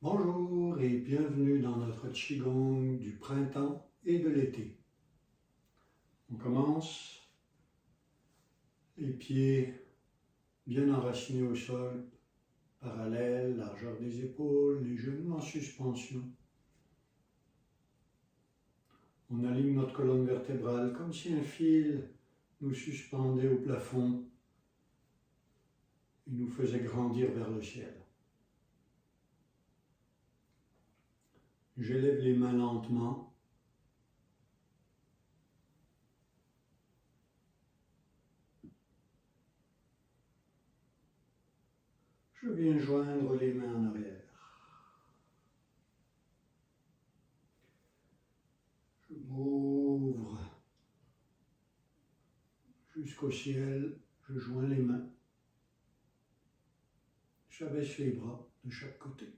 Bonjour et bienvenue dans notre Qigong du printemps et de l'été. On commence, les pieds bien enracinés au sol, parallèles, largeur des épaules, les genoux en suspension. On aligne notre colonne vertébrale comme si un fil nous suspendait au plafond et nous faisait grandir vers le ciel. J'élève les mains lentement. Je viens joindre les mains en arrière. Je m'ouvre jusqu'au ciel, je joins les mains. J'abaisse les bras de chaque côté.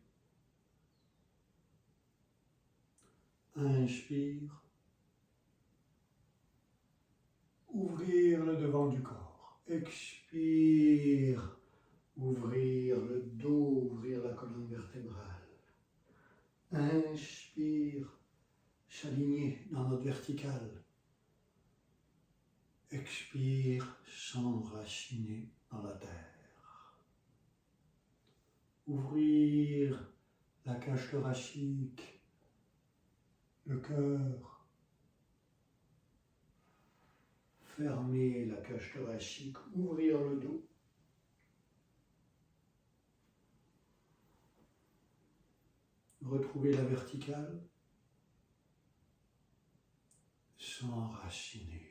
Inspire. Ouvrir le devant du corps. Expire. Ouvrir le dos, ouvrir la colonne vertébrale. Inspire. S'aligner dans notre verticale. Expire. S'enraciner dans la terre. Ouvrir la cage thoracique. Le cœur, fermer la cage thoracique, ouvrir le dos. Retrouver la verticale, s'enraciner.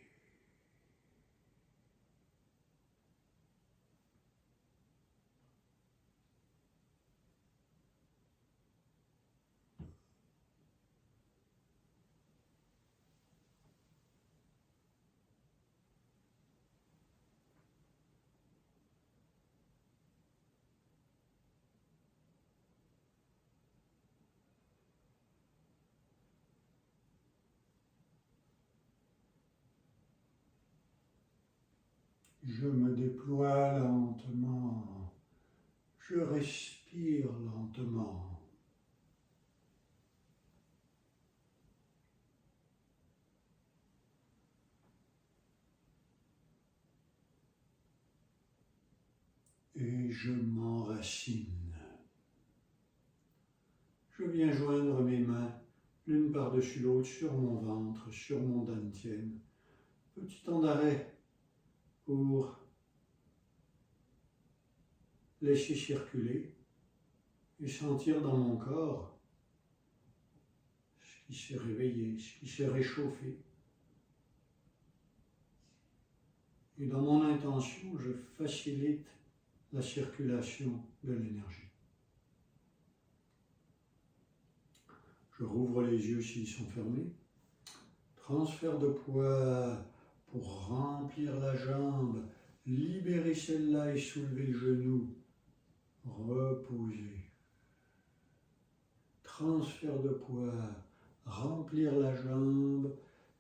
Je me déploie lentement, je respire lentement. Et je m'enracine. Je viens joindre mes mains l'une par-dessus l'autre sur mon ventre, sur mon dantian. Petit temps d'arrêt pour laisser circuler et sentir dans mon corps ce qui s'est réveillé, ce qui s'est réchauffé. Et dans mon intention, je facilite la circulation de l'énergie. Je rouvre les yeux s'ils sont fermés. Transfert de poids pour remplir la jambe, libérer celle-là et soulever le genou. Reposer. Transfert de poids, remplir la jambe,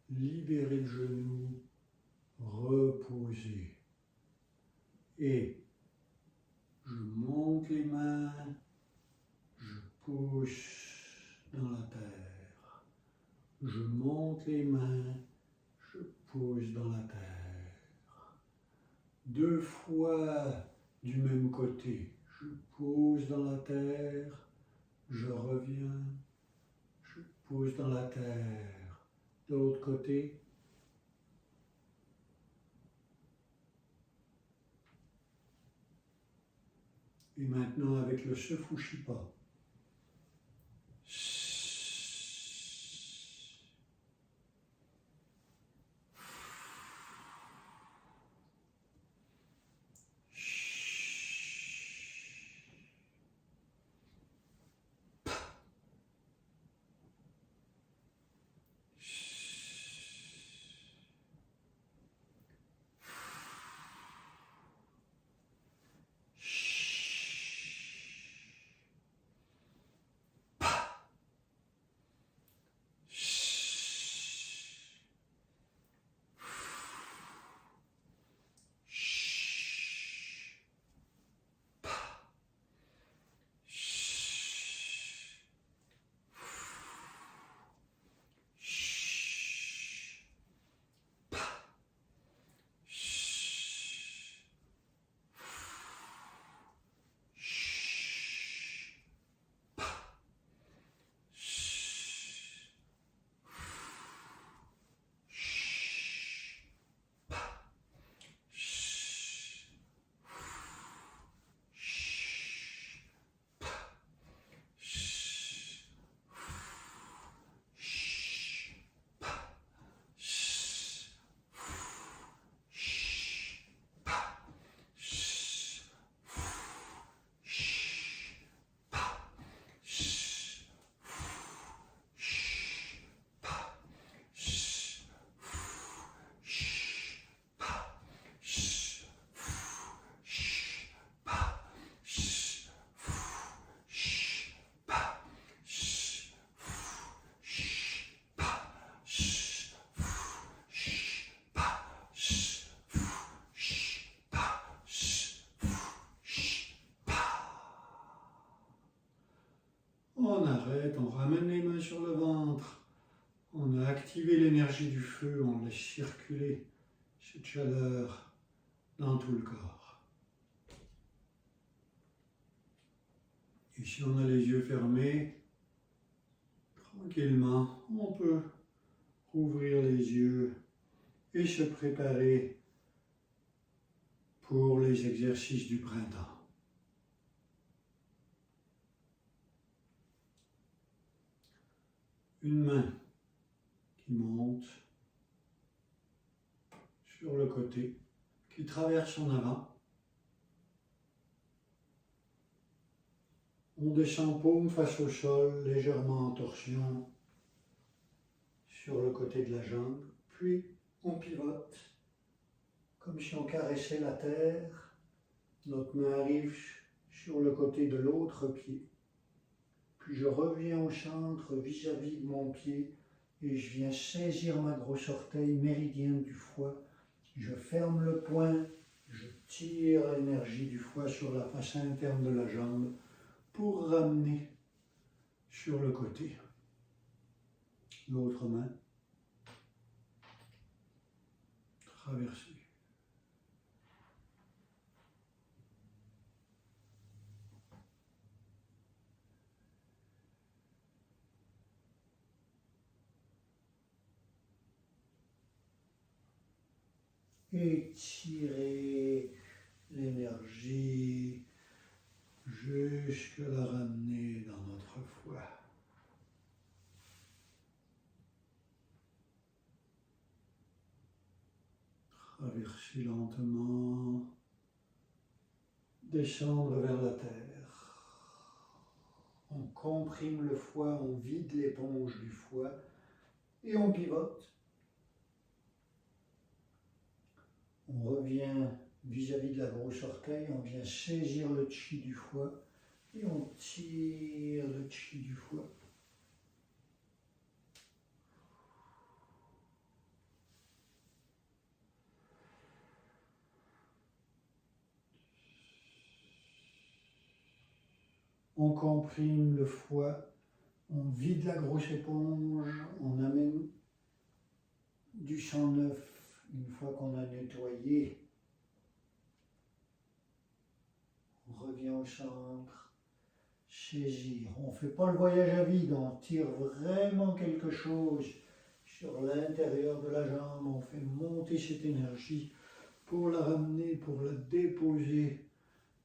libérer le genou, reposer. Et je monte les mains, je pousse dans la terre. Je monte les mains, je pousse dans la terre. 2 fois du même côté. Je pousse dans la terre, je reviens, je pousse dans la terre. De l'autre côté. Et maintenant avec le Sefushipa. On arrête, on ramène les mains sur le ventre. On a activé l'énergie du feu, on laisse circuler cette chaleur dans tout le corps. Et si on a les yeux fermés, tranquillement, on peut ouvrir les yeux et se préparer pour les exercices du printemps. Une main qui monte sur le côté, qui traverse en avant. On descend paume face au sol, légèrement en torsion sur le côté de la jambe, puis on pivote comme si on caressait la terre. Notre main arrive sur le côté de l'autre pied. Puis je reviens au centre vis-à-vis de mon pied et je viens saisir ma grosse orteil méridienne du foie. Je ferme le poing, je tire l'énergie du foie sur la face interne de la jambe pour ramener sur le côté. L'autre main, traverser. Étirer l'énergie jusque la ramener dans notre foie. Traverser lentement, descendre vers la terre. On comprime le foie, on vide l'éponge du foie et on pivote. On revient vis-à-vis de la grosse orteil, on vient saisir le chi du foie et on tire le chi du foie. On comprime le foie, on vide la grosse éponge, on amène du sang neuf une fois qu'on a nettoyé. On revient au centre, saisir. On ne fait pas le voyage à vide, on tire vraiment quelque chose sur l'intérieur de la jambe, on fait monter cette énergie pour la ramener, pour la déposer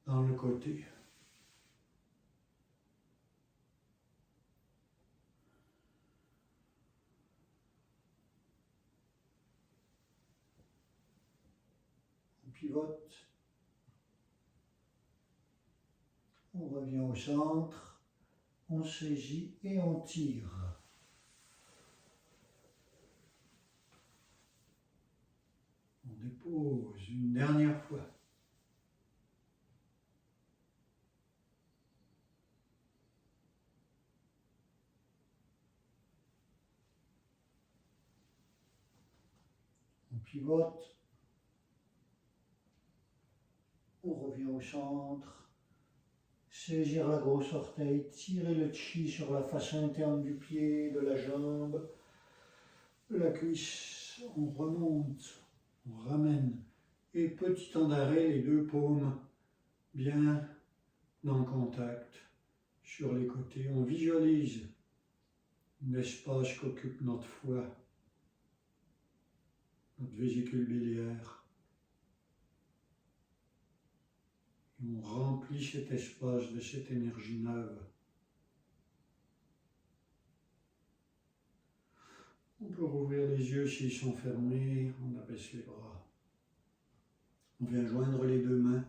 dans le côté. On pivote, on revient au centre, on saisit et on tire. On dépose une dernière fois. On pivote, on revient au centre, saisir la grosse orteil, tirer le chi sur la face interne du pied, de la jambe, de la cuisse, on remonte, on ramène, et petit temps d'arrêt, les deux paumes bien en contact sur les côtés. On visualise l'espace qu'occupe notre foie, notre vésicule biliaire. Et on remplit cet espace de cette énergie neuve. On peut rouvrir les yeux s'ils sont fermés, on abaisse les bras. On vient joindre les deux mains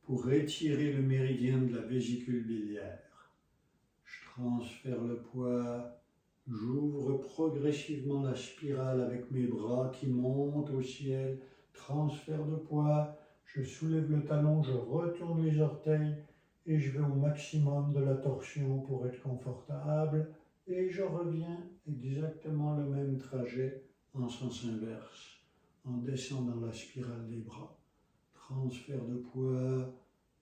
pour étirer le méridien de la vésicule biliaire. Je transfère le poids, j'ouvre progressivement la spirale avec mes bras qui montent au ciel, transfert de poids, je soulève le talon, je retourne les orteils et je vais au maximum de la torsion pour être confortable et je reviens exactement le même trajet en sens inverse, en descendant la spirale des bras. Transfert de poids,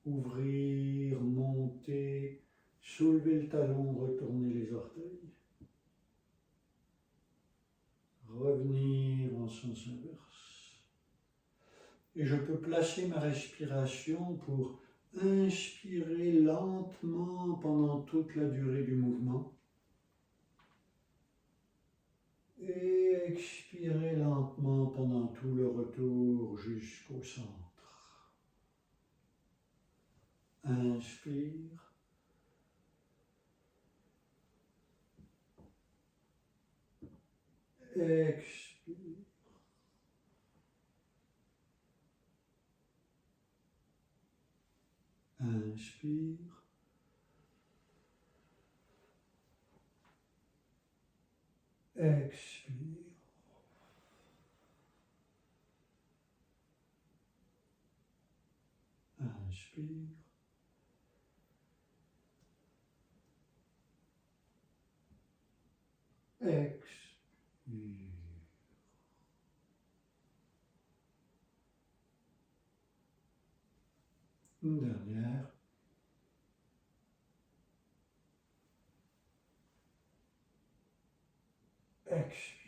ouvrir, monter, Soulevez le talon, retournez les orteils. Revenir en sens inverse. Et je peux placer ma respiration pour inspirer lentement pendant toute la durée du mouvement. Et expirer lentement pendant tout le retour jusqu'au centre. Inspire. Expire. Inspire. Expire. Inspire. Expire. Une dernière. Expire.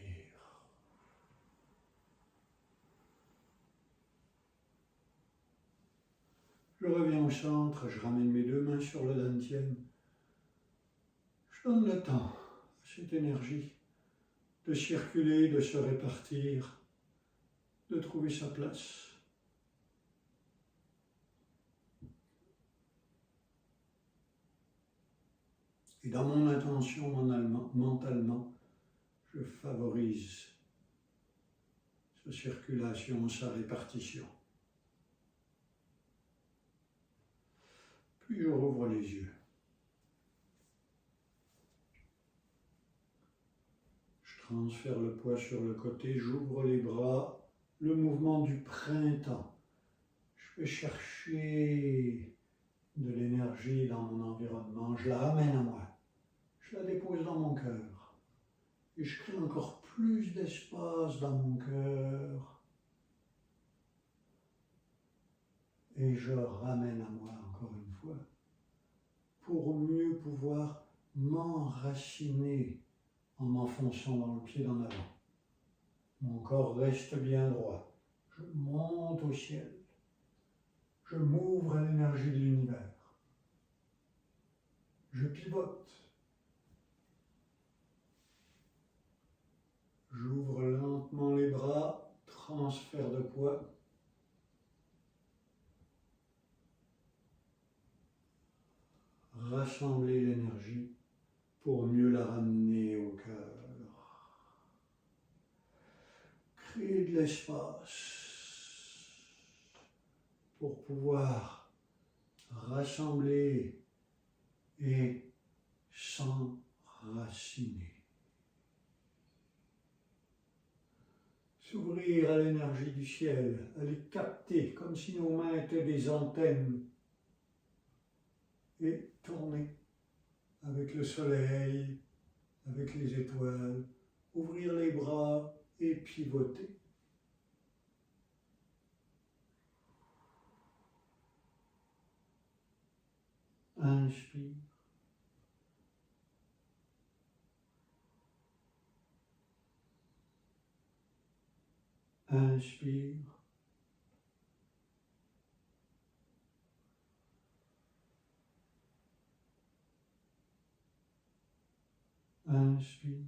Je reviens au centre, je ramène mes deux mains sur le dantian. Je donne le temps à cette énergie de circuler, de se répartir, de trouver sa place. Et dans mon intention mentalement, je favorise sa circulation, sa répartition. Puis je rouvre les yeux. Je transfère le poids sur le côté, j'ouvre les bras, le mouvement du printemps. Je vais chercher de l'énergie dans mon environnement, je la ramène à moi. Je la dépose dans mon cœur. Et je crée encore plus d'espace dans mon cœur. Et je ramène à moi encore une fois pour mieux pouvoir m'enraciner en m'enfonçant dans le pied d'en avant. Mon corps reste bien droit. Je monte au ciel. Je m'ouvre à l'énergie de l'univers. Je pivote. J'ouvre lentement les bras, transfert de poids. Rassembler l'énergie pour mieux la ramener au cœur. Créer de l'espace pour pouvoir rassembler et s'enraciner. S'ouvrir à l'énergie du ciel, à les capter comme si nos mains étaient des antennes et tourner avec le soleil, avec les étoiles, ouvrir les bras et pivoter. Inspire. Inspire. Inspire.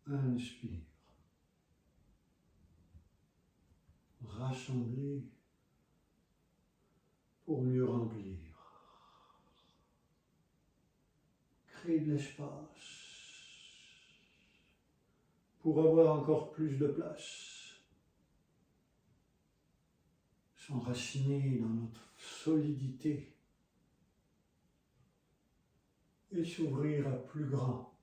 Inspire. Rassembler pour mieux remplir. Créer de l'espace pour avoir encore plus de place. S'enraciner dans notre solidité et s'ouvrir à plus grand.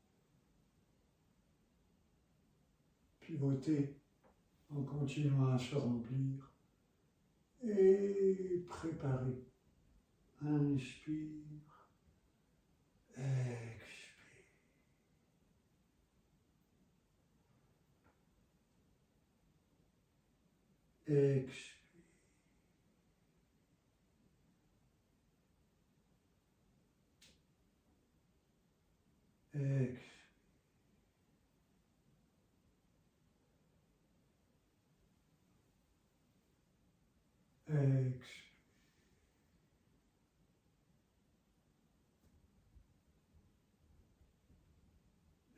Pivoter en continuant à se remplir et préparer. Inspire, expire. expire. Expire. Expire.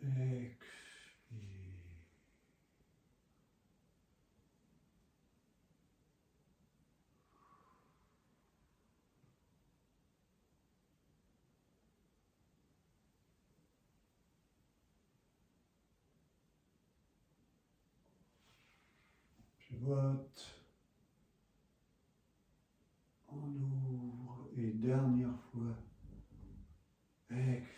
Expire. Pivote. On ouvre et dernière fois. Expire.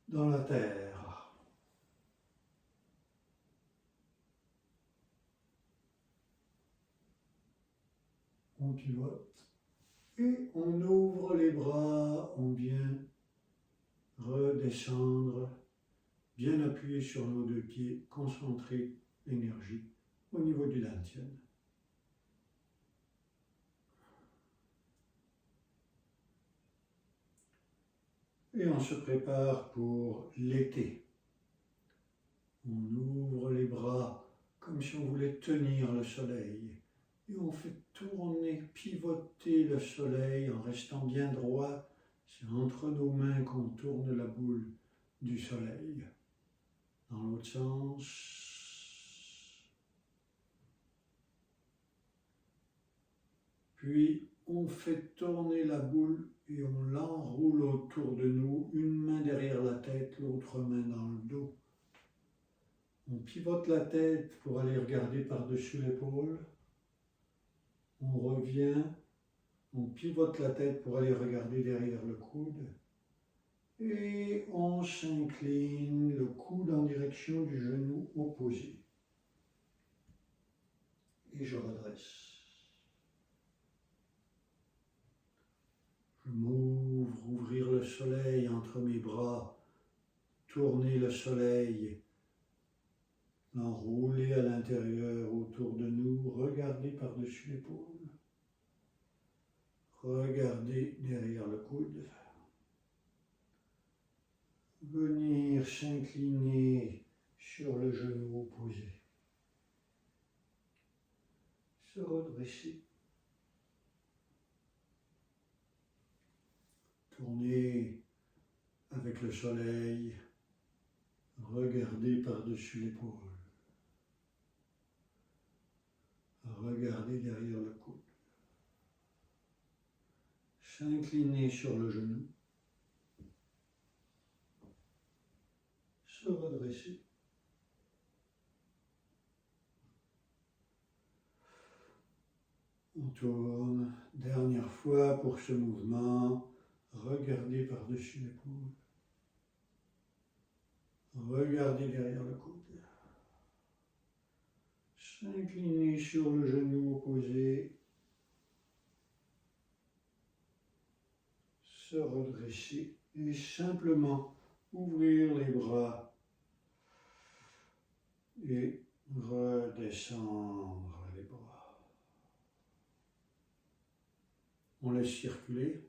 Dans la terre. On pivote et on ouvre les bras, on vient redescendre, bien appuyé sur nos deux pieds, concentrer l'énergie au niveau du dantian. Et on se prépare pour l'été. On ouvre les bras comme si on voulait tenir le soleil. Et on fait tourner, pivoter le soleil en restant bien droit. C'est entre nos mains qu'on tourne la boule du soleil. Dans l'autre sens. Puis on fait tourner la boule et on l'enroule autour de nous, une main derrière la tête, l'autre main dans le dos. On pivote la tête pour aller regarder par-dessus l'épaule. On revient, on pivote la tête pour aller regarder derrière le coude. Et on s'incline, le coude en direction du genou opposé. Et je redresse. Je m'ouvre, ouvrir le soleil entre mes bras, tourner le soleil, l'enrouler à l'intérieur autour de nous, regarder par-dessus l'épaule, regarder derrière le coude, venir s'incliner sur le genou opposé, se redresser. Tourner avec le soleil, regarder par-dessus l'épaule, regarder derrière le coude, s'incliner sur le genou, se redresser. On tourne, dernière fois pour ce mouvement. Regardez par-dessus l'épaule. Regardez derrière le coude. S'incliner sur le genou opposé. Se redresser et simplement ouvrir les bras et redescendre les bras. On laisse circuler.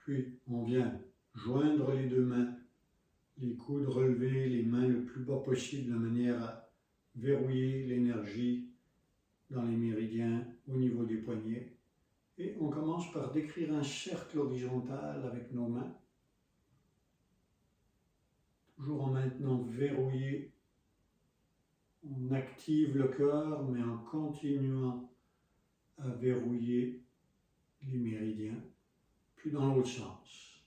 Puis on vient joindre les deux mains, les coudes relevés, les mains le plus bas possible de manière à verrouiller l'énergie dans les méridiens au niveau des poignets. Et on commence par décrire un cercle horizontal avec nos mains, toujours en maintenant verrouillé. On active le cœur, mais en continuant à verrouiller les méridiens. Puis dans l'autre sens.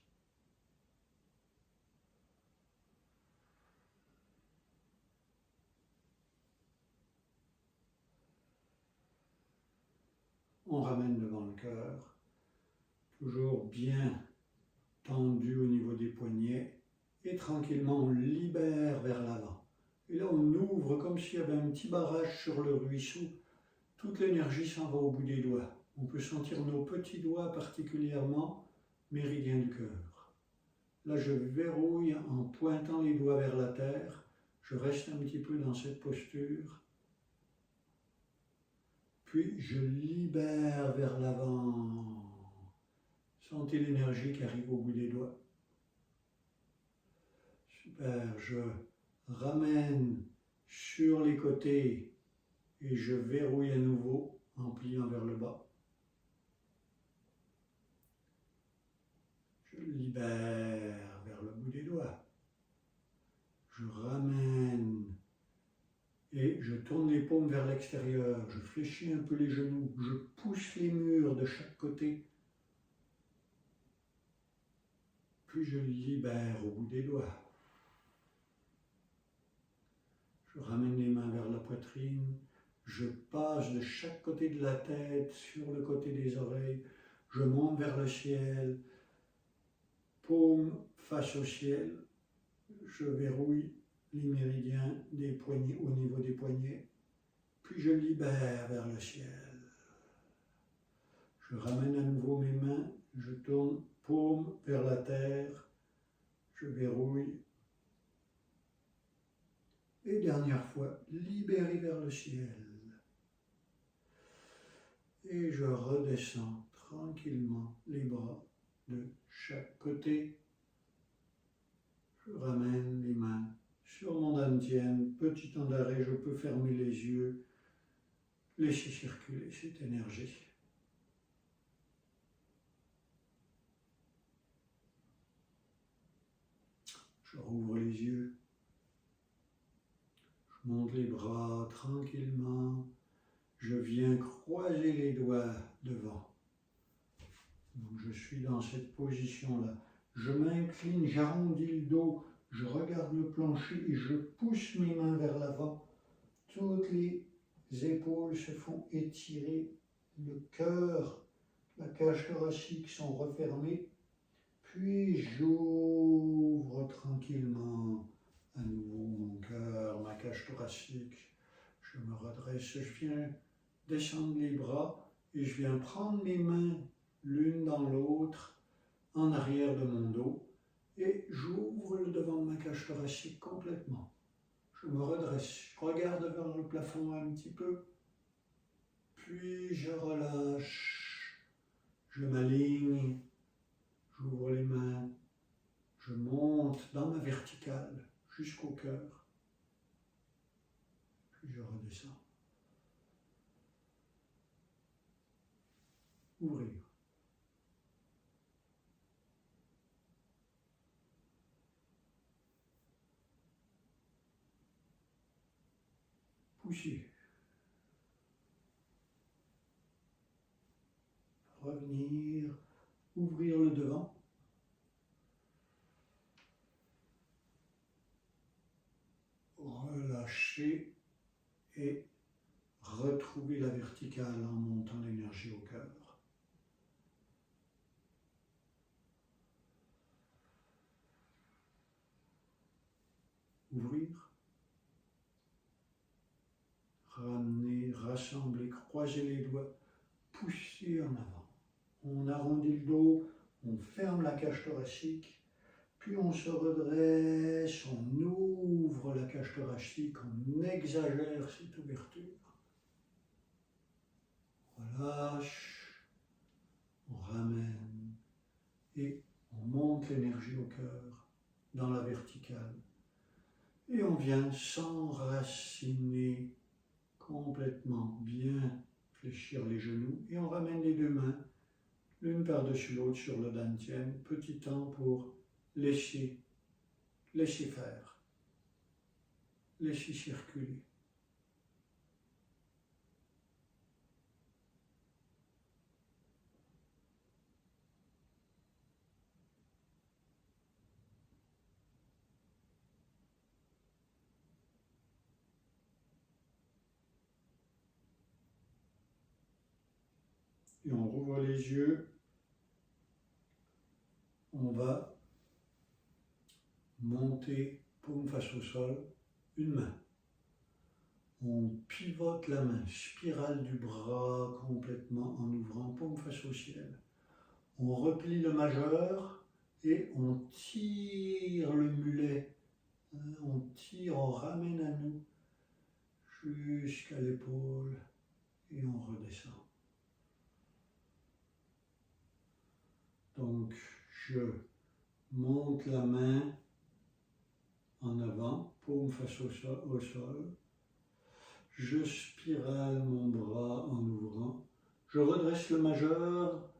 On ramène devant le cœur, toujours bien tendu au niveau des poignets, et tranquillement on libère vers l'avant. Et là on ouvre comme s'il y avait un petit barrage sur le ruisseau, toute l'énergie s'en va au bout des doigts. On peut sentir nos petits doigts particulièrement, méridien du cœur. Là, je verrouille en pointant les doigts vers la terre. Je reste un petit peu dans cette posture. Puis, je libère vers l'avant. Sentez l'énergie qui arrive au bout des doigts. Super, je ramène sur les côtés et je verrouille à nouveau en pliant vers le bas. Je libère vers le bout des doigts. Je ramène et je tourne les paumes vers l'extérieur. Je fléchis un peu les genoux. Je pousse les murs de chaque côté. Puis je libère au bout des doigts. Je ramène les mains vers la poitrine. Je passe de chaque côté de la tête sur le côté des oreilles. Je monte vers le ciel. Paume face au ciel. Je verrouille les méridiens des poignets au niveau des poignets. Puis je libère vers le ciel. Je ramène à nouveau mes mains. Je tourne paume vers la terre. Je verrouille. Et dernière fois, libéré vers le ciel. Et je redescends tranquillement les bras de chaque côté. Je ramène les mains sur mon dantian. Petit temps d'arrêt, je peux fermer les yeux. Laisser circuler cette énergie. Je rouvre les yeux. Je monte les bras tranquillement. Je viens croiser les doigts devant. Donc je suis dans cette position-là. Je m'incline, j'arrondis le dos, je regarde le plancher et je pousse mes mains vers l'avant. Toutes les épaules se font étirer, le cœur, la cage thoracique sont refermées. Puis j'ouvre tranquillement à nouveau mon cœur, ma cage thoracique. Je me redresse, je viens descendre les bras et je viens prendre mes mains l'une dans l'autre en arrière de mon dos et j'ouvre le devant de ma cage thoracique complètement. Je me redresse, je regarde vers le plafond un petit peu, puis je relâche, je m'aligne, j'ouvre les mains, je monte dans ma verticale jusqu'au cœur, puis je redescends. Ouvrir. Pousser. Revenir, ouvrir le devant. Relâcher et retrouver la verticale en montant l'énergie au cœur. Ouvrir. Ramener, rassembler, croiser les doigts, pousser en avant. On arrondit le dos, on ferme la cage thoracique, puis on se redresse, on ouvre la cage thoracique, on exagère cette ouverture. On relâche, on ramène et on monte l'énergie au cœur dans la verticale. Et on vient s'enraciner complètement, bien fléchir les genoux et on ramène les deux mains l'une par-dessus l'autre sur le dantian, petit temps pour laisser faire, laisser circuler. Et on rouvre les yeux, on va monter paume face au sol, une main. On pivote la main, spirale du bras complètement en ouvrant, paume face au ciel. On replie le majeur et on tire le mulet. On tire, on ramène à nous jusqu'à l'épaule et on redescend. Donc, je monte la main en avant, paume face au sol. Je spirale mon bras en ouvrant. Je redresse le majeur,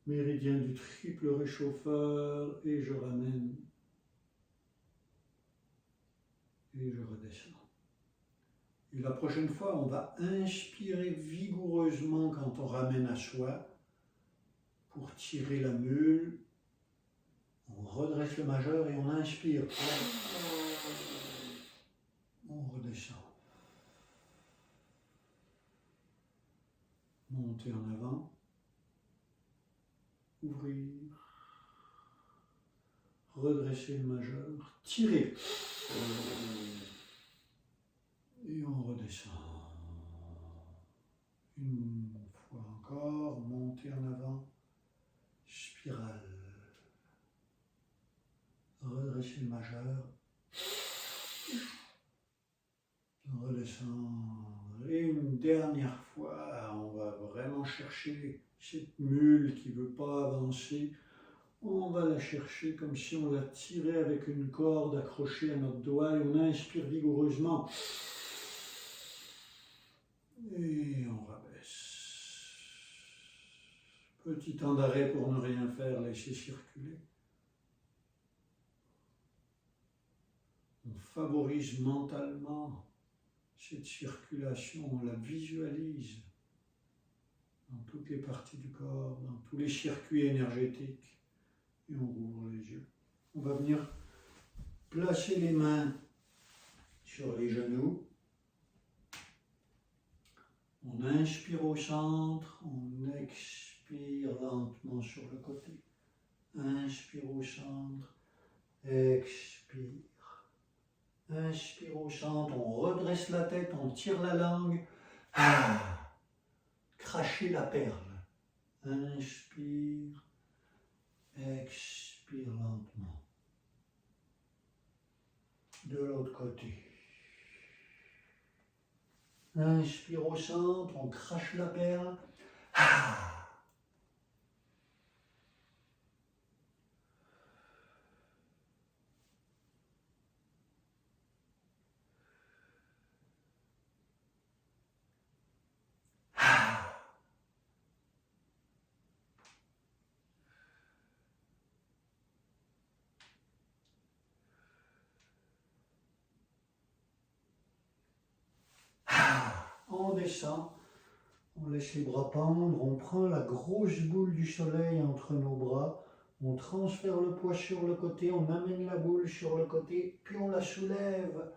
méridien du triple réchauffeur, et je ramène. Et je redescends. Et la prochaine fois, on va inspirer vigoureusement quand on ramène à soi pour tirer la mule. On redresse le majeur et on inspire. On redescend. Monter en avant. Ouvrir. Redresser le majeur. Tirer. Et on redescend. Une fois encore. Monter en avant. Spirale. Redresser le majeur. Redescendre. Et une dernière fois, on va vraiment chercher cette mule qui ne veut pas avancer. On va la chercher comme si on la tirait avec une corde accrochée à notre doigt et on inspire vigoureusement. Et on rabaisse. Petit temps d'arrêt pour ne rien faire, laisser circuler. On favorise mentalement cette circulation, on la visualise dans toutes les parties du corps, dans tous les circuits énergétiques. Et on rouvre les yeux. On va venir placer les mains sur les genoux. On inspire au centre, on expire lentement sur le côté. Inspire au centre, expire. Inspire au centre, on redresse la tête, on tire la langue. Cracher la perle. Inspire, expire lentement. De l'autre côté. Inspire au centre, on crache la perle. On descend, on laisse les bras pendre, on prend la grosse boule du soleil entre nos bras, on transfère le poids sur le côté, on amène la boule sur le côté, puis on la soulève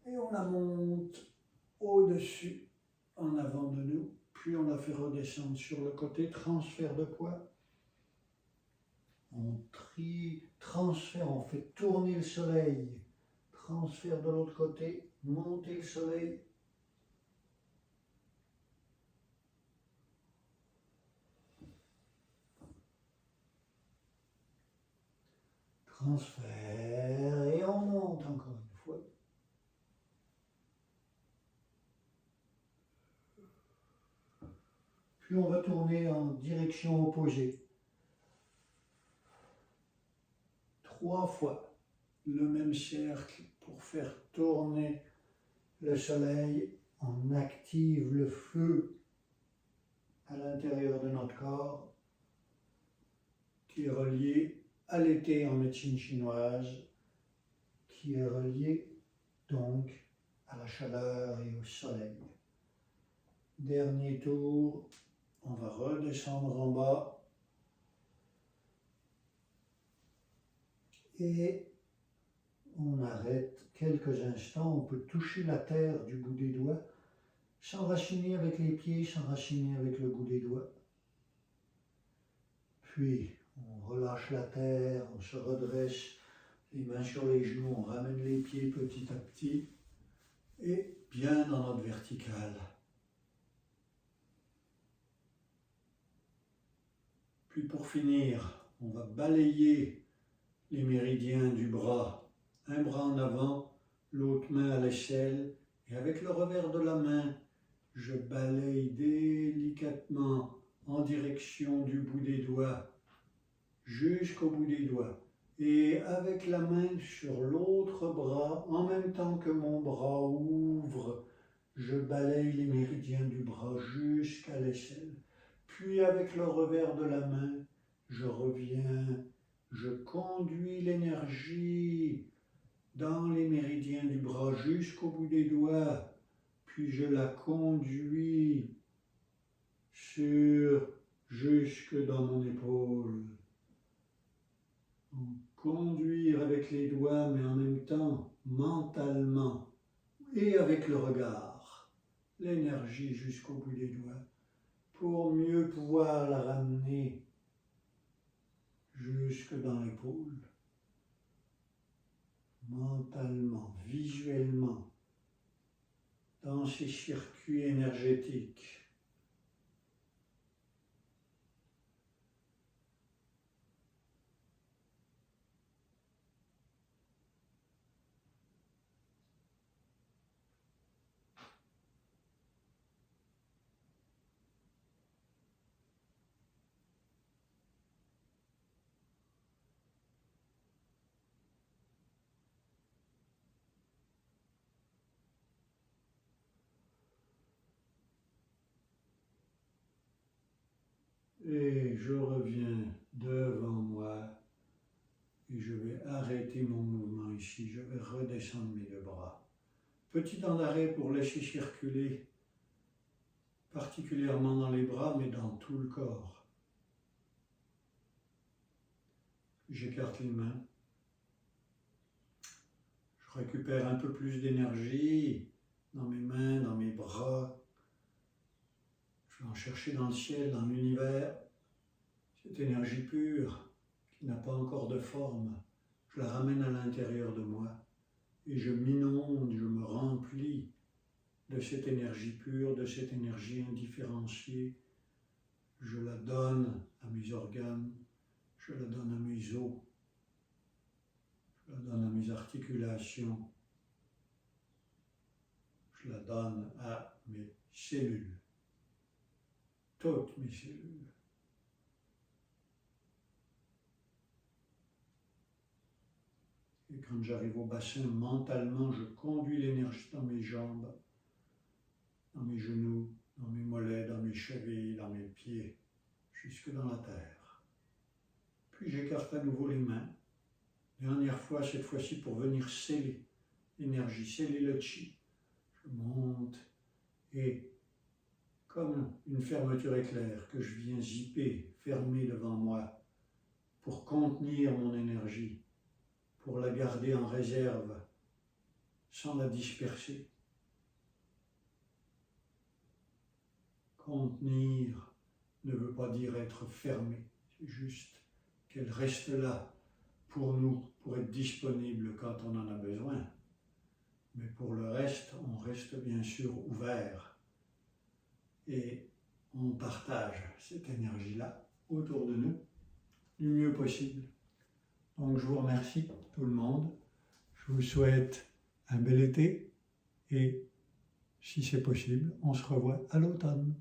et on la monte au-dessus, en avant de nous, puis on la fait redescendre sur le côté, transfert de poids. On transfère, on fait tourner le soleil, transfert de l'autre côté, monter le soleil. Transfert et on monte encore une fois. Puis on va tourner en direction opposée. 3 fois le même cercle pour faire tourner le soleil. On active le feu à l'intérieur de notre corps qui est relié à l'été en médecine chinoise, qui est relié donc à la chaleur et au soleil. Dernier tour, on va redescendre en bas et on arrête quelques instants, on peut toucher la terre du bout des doigts, s'enraciner avec les pieds, s'enraciner avec le bout des doigts. Puis on relâche la terre, on se redresse, les mains sur les genoux, on ramène les pieds petit à petit et bien dans notre verticale. Puis pour finir, on va balayer les méridiens du bras. Un bras en avant, l'autre main à l'échelle. Et avec le revers de la main, je balaye délicatement en direction du bout des doigts, jusqu'au bout des doigts. Et avec la main sur l'autre bras, en même temps que mon bras ouvre, je balaye les méridiens du bras jusqu'à l'échelle. Puis avec le revers de la main, je reviens, je conduis l'énergie dans les méridiens du bras jusqu'au bout des doigts. Puis je la conduis jusque dans mon épaule. Conduire avec les doigts, mais en même temps, mentalement, et avec le regard, l'énergie jusqu'au bout des doigts, pour mieux pouvoir la ramener jusque dans l'épaule. Mentalement, visuellement, dans ces circuits énergétiques. Et je reviens devant moi et je vais arrêter mon mouvement ici. Je vais redescendre mes deux bras. Petit temps d'arrêt pour laisser circuler, particulièrement dans les bras, mais dans tout le corps. J'écarte les mains. Je récupère un peu plus d'énergie dans mes mains, dans mes bras. Je vais en chercher dans le ciel, dans l'univers, cette énergie pure qui n'a pas encore de forme. Je la ramène à l'intérieur de moi et je m'inonde, je me remplis de cette énergie pure, de cette énergie indifférenciée. Je la donne à mes organes, je la donne à mes os, je la donne à mes articulations, je la donne à mes cellules. Toutes mes cellules. Et quand j'arrive au bassin, mentalement, je conduis l'énergie dans mes jambes, dans mes genoux, dans mes mollets, dans mes chevilles, dans mes pieds, jusque dans la terre. Puis j'écarte à nouveau les mains. Dernière fois, cette fois-ci pour venir sceller l'énergie, sceller le chi. Je monte et comme une fermeture éclair que je viens zipper, fermer devant moi pour contenir mon énergie, pour la garder en réserve sans la disperser. Contenir ne veut pas dire être fermé, c'est juste qu'elle reste là pour nous, pour être disponible quand on en a besoin. Mais pour le reste, on reste bien sûr ouvert. Et on partage cette énergie-là autour de nous du mieux possible. Donc je vous remercie tout le monde. Je vous souhaite un bel été et si c'est possible, on se revoit à l'automne.